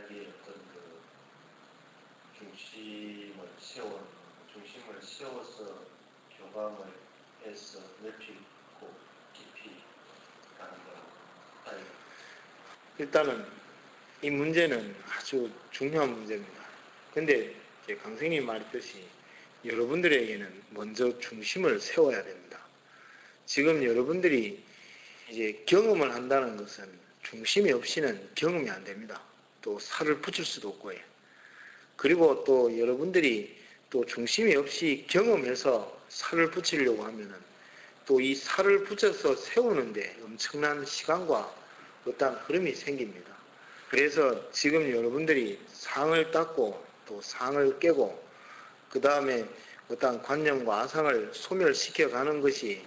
여기 어떤 그 중심을 세워서 교감을 해서 넓히고 깊이 가는 거라고. 일단은 이 문제는 아주 중요한 문제입니다. 근데 강생님 말했듯이 여러분들에게는 먼저 중심을 세워야 됩니다. 지금 여러분들이 이제 경험을 한다는 것은 중심이 없이는 경험이 안 됩니다. 또 살을 붙일 수도 없고요. 그리고 또 여러분들이 또 중심이 없이 경험해서 살을 붙이려고 하면은 또 이 살을 붙여서 세우는데 엄청난 시간과 어떤 흐름이 생깁니다. 그래서 지금 여러분들이 상을 닦고 또 상을 깨고 그 다음에 어떤 관념과 아상을 소멸시켜 가는 것이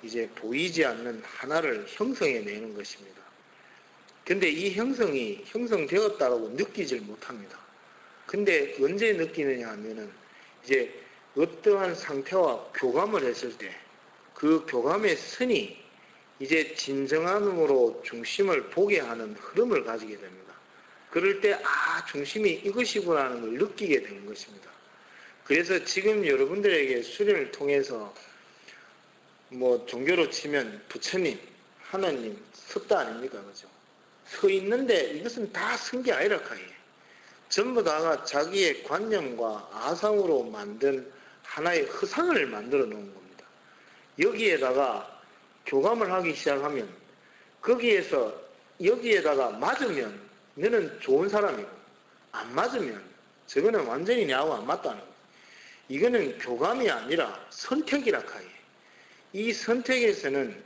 이제 보이지 않는 하나를 형성해 내는 것입니다. 근데 이 형성이 형성되었다고 느끼질 못합니다. 근데 언제 느끼느냐 하면은 이제 어떠한 상태와 교감을 했을 때 그 교감의 선이 이제 진정함으로 중심을 보게 하는 흐름을 가지게 됩니다. 그럴 때 중심이 이것이구나 하는 걸 느끼게 되는 것입니다. 그래서 지금 여러분들에게 수련을 통해서 뭐 종교로 치면 부처님, 하나님 섰다 아닙니까? 그죠? 서 있는데 이것은 다 선 게 아니라 카이. 전부 다가 자기의 관념과 아상으로 만든 하나의 허상을 만들어 놓은 겁니다. 여기에다가 교감을 하기 시작하면 거기에서 여기에다가 맞으면 너는 좋은 사람이고 안 맞으면 저거는 완전히 나하고 안 맞다는 거예요. 이거는 교감이 아니라 선택이라 카이. 이 선택에서는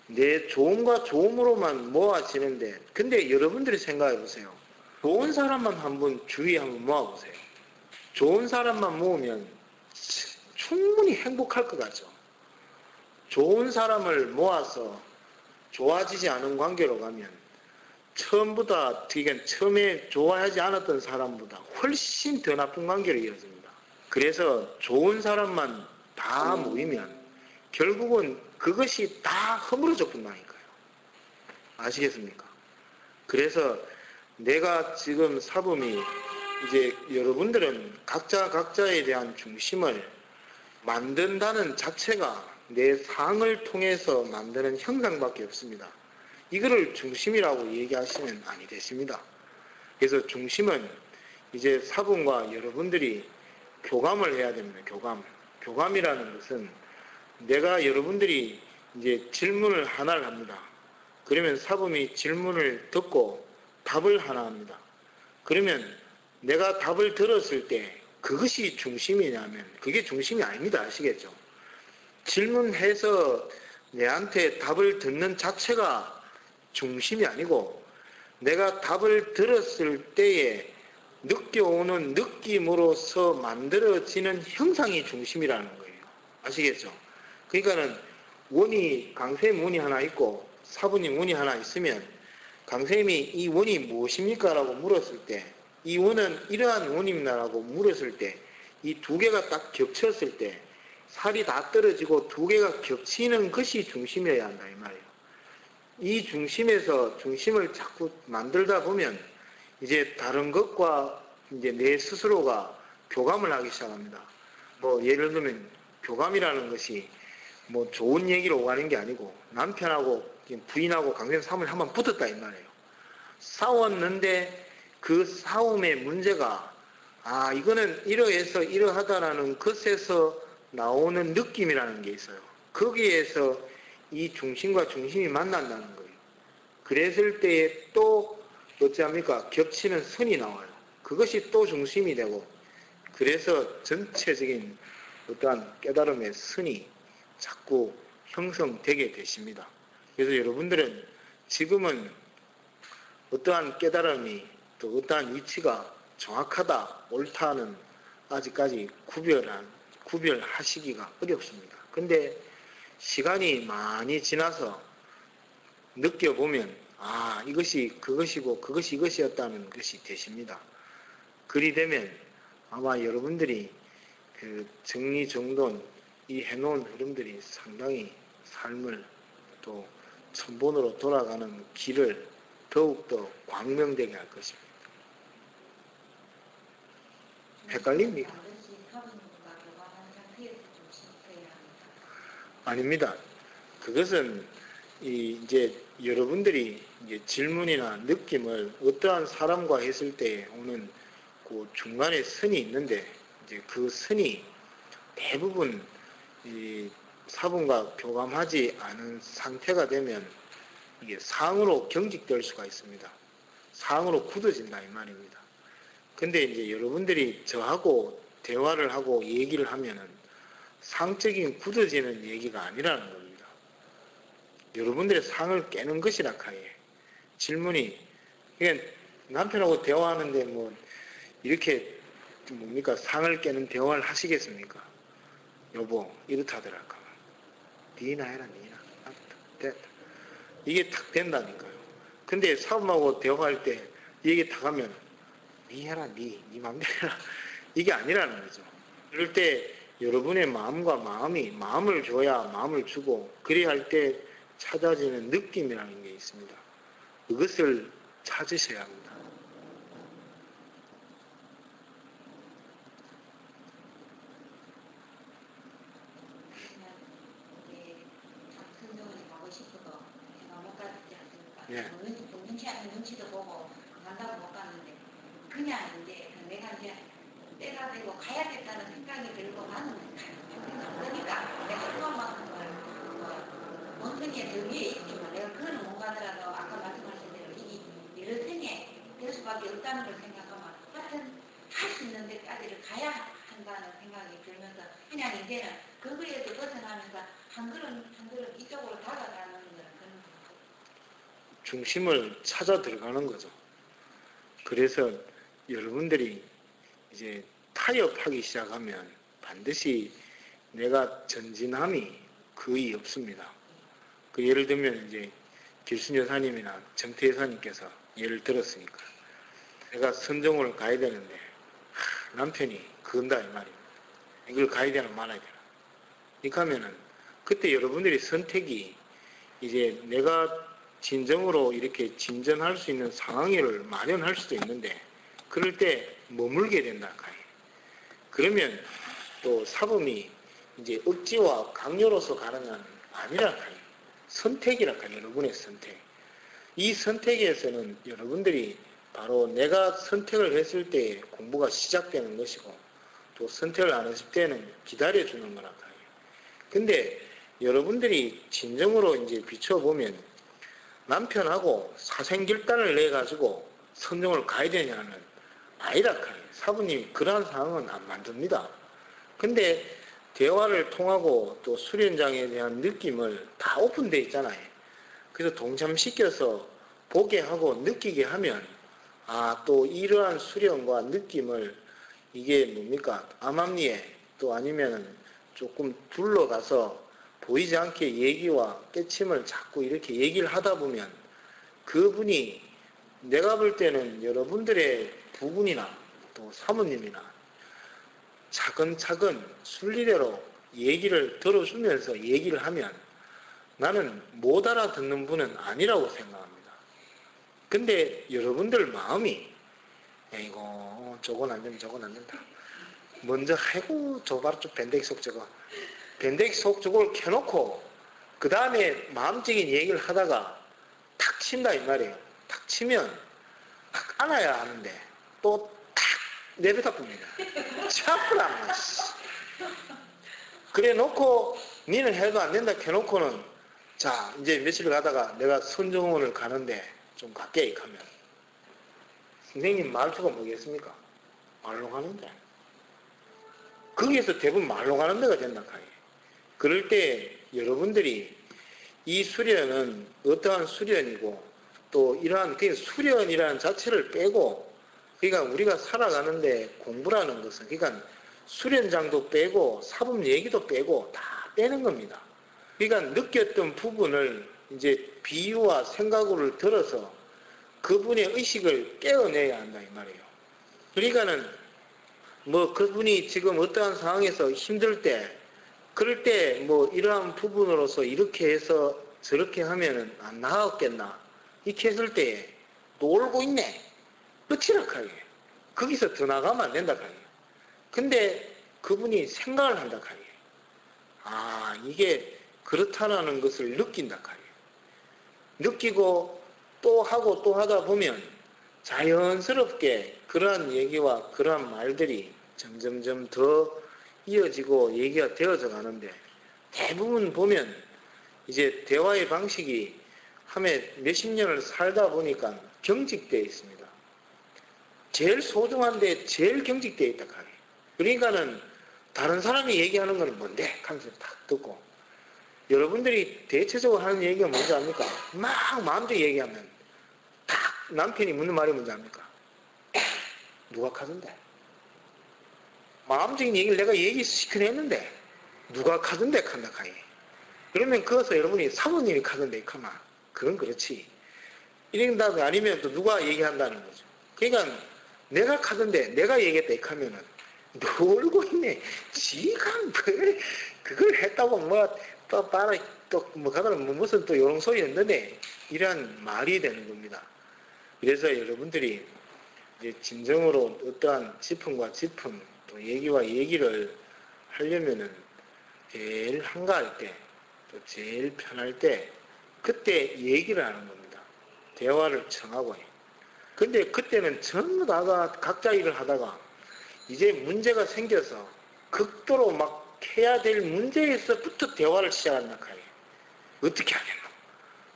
내 좋음과 좋음으로만 모아지는데 근데 여러분들이 생각해 보세요. 좋은 사람만 한번 주위에 한번 모아보세요. 좋은 사람만 모으면 충분히 행복할 것 같죠. 좋은 사람을 모아서 좋아지지 않은 관계로 가면 처음보다 처음에 좋아하지 않았던 사람보다 훨씬 더 나쁜 관계로 이어집니다. 그래서 좋은 사람만 다 모이면 결국은 그것이 다 허물어져 본다니까요. 아시겠습니까? 그래서 내가 지금 사범이 이제 여러분들은 각자에 대한 중심을 만든다는 자체가 내 상을 통해서 만드는 형상밖에 없습니다. 이거를 중심이라고 얘기하시면 아니 되십니다. 그래서 중심은 이제 사범과 여러분들이 교감을 해야 됩니다. 교감이라는 것은 내가 여러분들이 이제 질문을 하나를 합니다. 그러면 사범이 질문을 듣고 답을 하나 합니다. 그러면 내가 답을 들었을 때 그것이 중심이냐면 그게 중심이 아닙니다. 아시겠죠? 질문해서 내한테 답을 듣는 자체가 중심이 아니고 내가 답을 들었을 때에 느껴오는 느낌으로서 만들어지는 형상이 중심이라는 거예요. 아시겠죠? 그러니까는 강쌤 원이 하나 있고 사부님 원이 하나 있으면 강쌤이 이 원이 무엇입니까? 라고 물었을 때 이 원은 이러한 원입니다 라고 물었을 때 이 두 개가 딱 겹쳤을 때 살이 다 떨어지고 두 개가 겹치는 것이 중심이어야 한다 이 말이에요. 이 중심에서 중심을 자꾸 만들다 보면 이제 다른 것과 이제 내 스스로가 교감을 하기 시작합니다. 뭐 예를 들면 교감이라는 것이 뭐 좋은 얘기로 오가는 게 아니고 남편하고 부인하고 강생 사모님 한번 붙었다 이 말이에요. 싸웠는데 그 싸움의 문제가 이거는 이러해서 이러하다라는 것에서 나오는 느낌이라는 게 있어요. 거기에서 이 중심과 중심이 만난다는 거예요. 그랬을 때에 또 어찌합니까? 겹치는 선이 나와요. 그것이 또 중심이 되고 그래서 전체적인 어떠한 깨달음의 선이 자꾸 형성되게 되십니다. 그래서 여러분들은 지금은 어떠한 깨달음이 또 어떠한 위치가 정확하다, 옳다는 아직까지 구별하시기가 어렵습니다. 근데 시간이 많이 지나서 느껴보면 이것이 그것이고 그것이 이것이었다는 것이 되십니다. 그리 되면 아마 여러분들이 그 정리정돈 이 해놓은 흐름들이 상당히 삶을 또 천본으로 돌아가는 길을 더욱더 광명되게 할 것입니다. 헷갈립니다. 반드시 사부님과 교감한 상태에서 좀 심어야 합니다. 아닙니다. 그것은 이제 여러분들이 이제 질문이나 느낌을 어떠한 사람과 했을 때 오는 그 중간에 선이 있는데 이제 그 선이 대부분 이 사분과 교감하지 않은 상태가 되면 이게 상으로 경직될 수가 있습니다. 상으로 굳어진다 이 말입니다. 근데 이제 여러분들이 저하고 대화를 하고 얘기를 하면은 상적인 굳어지는 얘기가 아니라는 겁니다. 여러분들의 상을 깨는 것이라 카예. 질문이 그러니까 남편하고 대화하는데 뭐 이렇게 뭡니까 상을 깨는 대화를 하시겠습니까? 여보 이렇다더라. 니나 해라 니나. 됐다. 이게 탁 된다니까요. 근데 사람하고 대화할 때 얘기 탁 하면 니 해라 니 맘대로 해라. 이게 아니라는 거죠. 그럴 때 여러분의 마음과 마음을 줘야 마음을 주고 그래야 할 때 찾아지는 느낌이라는 게 있습니다. 그것을 찾으셔야 합니다. 선정원에 가고 싶어도 제가 못 갔지 않습니까? 예. 눈치도 보고 간다고 못 갔는데 그냥 이제 내가 이제 때가 되고 가야겠다는 생각이 들고 나는 그러니까 내가 그것만큼은 원성에 더 위에 있지만 내가 그거는 못 가더라도 아까 말씀하신 대로 이 여러성에 될 수밖에 없다는 걸 생각하면 하여튼 할 수 있는 데까지를 가야 한다는 생각이 들면서 그냥 이제는 그거에서 벗어나면서 한 걸음 한 걸음 이쪽으로 다가가는 그런 중심을 찾아 들어가는 거죠. 그래서 여러분들이 이제 타협하기 시작하면 반드시 내가 전진함이 거의 없습니다. 그 예를 들면 이제 길순 여사님이나 정태 여사님께서 예를 들었으니까 내가 선정원을 가야 되는데 남편이 그건다 이 말입니다. 이걸 가야 되나 말아야 되나. 이렇게 하면은 그때 여러분들의 선택이 이제 내가 진정으로 이렇게 진전할 수 있는 상황을 마련할 수도 있는데 그럴 때 머물게 된다. 그러면 또 사범이 이제 억지와 강요로서 가는 건 아니라 선택이라 카요. 여러분의 선택. 이 선택에서는 여러분들이 바로 내가 선택을 했을 때 공부가 시작되는 것이고 또 선택을 안 했을 때는 기다려주는 거라 카요. 근데 여러분들이 진정으로 이제 비춰보면 남편하고 사생결단을 내가지고 선정을 가야 되냐는 아니라 카요. 사부님이 그러한 상황은 안 만듭니다. 근데 대화를 통하고 또 수련장에 대한 느낌을 다 오픈되어 있잖아요. 그래서 동참시켜서 보게 하고 느끼게 하면 또 이러한 수련과 느낌을 이게 뭡니까? 암암리에 또 아니면은 조금 둘러가서 보이지 않게 얘기와 깨침을 자꾸 이렇게 얘기를 하다 보면 그분이 내가 볼 때는 여러분들의 부군이나 또 사모님이나 차근차근 순리대로 얘기를 들어주면서 얘기를 하면 나는 못 알아듣는 분은 아니라고 생각합니다. 근데 여러분들 마음이 이거 저건 안 된다 저건 안 된다 먼저 아이고 저 바로 좀 밴데기 속 저거 밴데기 속 저걸 켜놓고 그 다음에 마음적인 얘기를 하다가 탁 친다 이 말이에요. 탁 치면 탁 안아야 하는데 또 탁 내뱉어 봅니다. 참으라 그래 놓고 니는 해도 안 된다 켜놓고는 자 이제 며칠 가다가 내가 선정원을 가는데 좀 갈게 하면 선생님 말투가 뭐겠습니까? 말로 가는데 거기에서 대부분 말로 가는 데가 된다 카이. 그럴 때 여러분들이 이 수련은 어떠한 수련이고 또 이러한 그 수련이라는 자체를 빼고 그러니까 우리가 살아가는데 공부라는 것은 그러니까 수련장도 빼고 사법 얘기도 빼고 다 빼는 겁니다. 그러니까 느꼈던 부분을 이제 비유와 생각으로 들어서 그분의 의식을 깨어내야 한다 이 말이에요. 그러니까는 뭐 그분이 지금 어떠한 상황에서 힘들 때 그럴 때 뭐 이러한 부분으로서 이렇게 해서 저렇게 하면은 안 나았겠나 이렇게 했을 때 놀고 있네 끝이라 카게 거기서 더 나가면 안 된다 카게 근데 그분이 생각을 한다 하니, 아, 이게 그렇다라는 것을 느낀다 하니, 느끼고 또 하고 또 하다 보면 자연스럽게 그러한 얘기와 그러한 말들이 점점점 더 이어지고 얘기가 되어져 가는데, 대부분 보면 이제 대화의 방식이 함에 몇십 년을 살다 보니까 경직되어 있습니다. 제일 소중한데 제일 경직되어 있다 하니, 그러니까는 다른 사람이 얘기하는 건 뭔데? 하면서 딱 듣고, 여러분들이 대체적으로 하는 얘기가 뭔지 압니까? 막 마음대로 얘기하면 딱 남편이 묻는 말이 뭔지 압니까? 누가 카던데? 마음적인 얘기를 내가 얘기시켜냈는데 누가 카던데 한다 카이. 그러면 그것을 여러분이 사모님이 카던데 카마, 그건 그렇지. 이런다 아니면 또 누가 얘기한다는 거죠. 그러니까 내가 카던데 내가 얘기했다 이카면은 놀고 있네. 지가 그걸 했다고 또 따라 또뭐 가다가 무슨 또 요런 소리 했는데, 이러한 말이 되는 겁니다. 그래서 여러분들이 이제 진정으로 어떠한 짚음과 짚음, 또 얘기와 얘기를 하려면은 제일 한가할 때, 또 제일 편할 때, 그때 얘기를 하는 겁니다. 대화를 청하고. 근데 그때는 전부 다가 각자 일을 하다가 이제 문제가 생겨서 극도로 막 해야 될 문제에서부터 대화를 시작한다 카이. 어떻게 하겠노?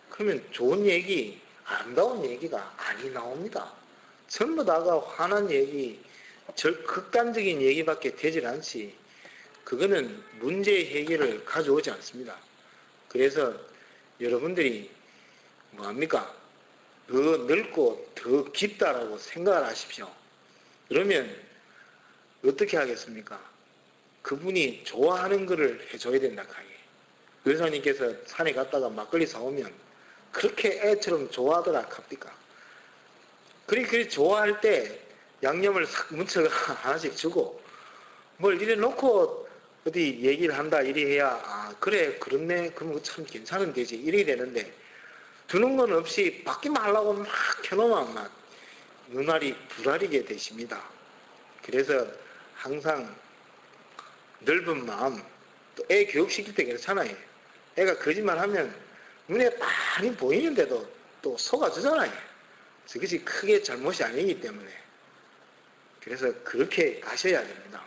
그러면 좋은 얘기, 아름다운 얘기가 많이 나옵니다. 전부 다가 화난 얘기, 극단적인 얘기밖에 되질 않지, 그거는 문제 해결을 가져오지 않습니다. 그래서 여러분들이 뭐합니까? 더 넓고 더 깊다라고 생각을 하십시오. 그러면 어떻게 하겠습니까? 그분이 좋아하는 거를 해줘야 된다 카이. 의사님께서 산에 갔다가 막걸리 사오면 그렇게 애처럼 좋아하더라 합니까? 그리 좋아할 때 양념을 싹 뭉쳐가 하나씩 주고, 뭘 이래 놓고 어디 얘기를 한다 이리 해야, 아 그래 그렇네, 그럼 참 괜찮은 되지 이래 되는데, 두는 건 없이 받기만 하려고 막 켜놓으면 막 눈알이 부라리게 되십니다. 그래서 항상 넓은 마음, 또 애 교육시킬 때 그렇잖아요. 애가 거짓말하면 눈에 많이 보이는데도 또 속아주잖아요. 그것이 크게 잘못이 아니기 때문에. 그래서 그렇게 가셔야 됩니다.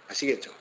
아시겠죠?